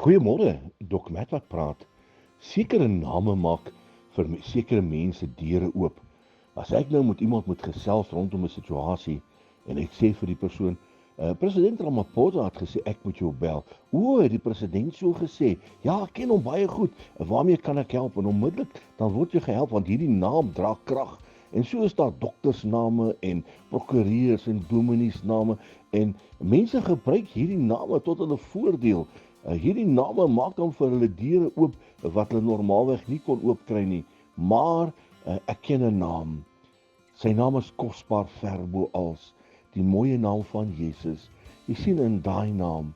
Goeiemôre, Dok Matt wat praat. Sekere name maak vir sekere mense deure oop. As ek nou met iemand moet gesels rondom 'n situasie en ek sê vir die persoon, president Ramaphosa het gesê ek moet jou bel. O, het die president so gesê? Ja, ek ken hom baie goed. Waarmee kan ek help? En onmiddellik dan word jy gehelp want hierdie naam dra krag. En so is daar doktersname en prokureurs en domineesname en mense gebruik hierdie name tot hulle voordeel. Hierdie name maak dan vir hulle deure oop wat hulle normaalweg nie kon oopkry nie. Maar ek ken 'n naam. Sy naam is kosbaar ver bo als die mooie naam van Jesus. Jy sien in daai naam,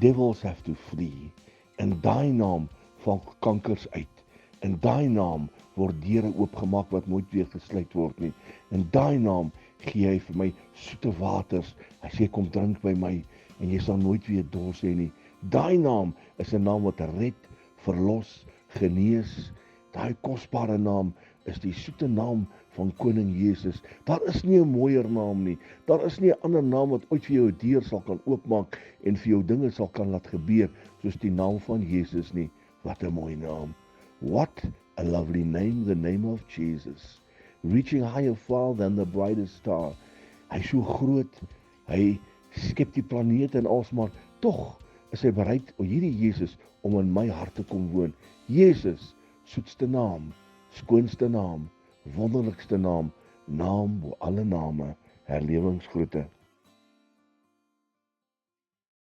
devils have to flee. In daai naam val kankers uit. In daai naam word deure oopgemaak wat nooit weer gesluit word nie. In daai naam gee hy vir my soete waters. Hy sê kom drink by my en jy sal nooit weer dors hê nie. Daai naam is 'n naam wat red, verlos, genees. Daai kosbare naam is die soete naam van koning Jesus. Daar is nie 'n mooier naam nie. Daar is nie 'n ander naam wat ooit vir jou 'n deur sal kan oopmaak en vir jou dinge sal kan laat gebeur soos die naam van Jesus nie. Wat 'n mooi naam. What a lovely name, the name of Jesus. Reaching higher far than the brightest star. Hy is so groot. Hy skep die planete en alles, maar tog is hy bereid om hierdie Jesus om in my hart te kom woon. Jesus, soetste naam, skoonste naam, wonderlikste naam, naam bo alle name, herlewingsgroete.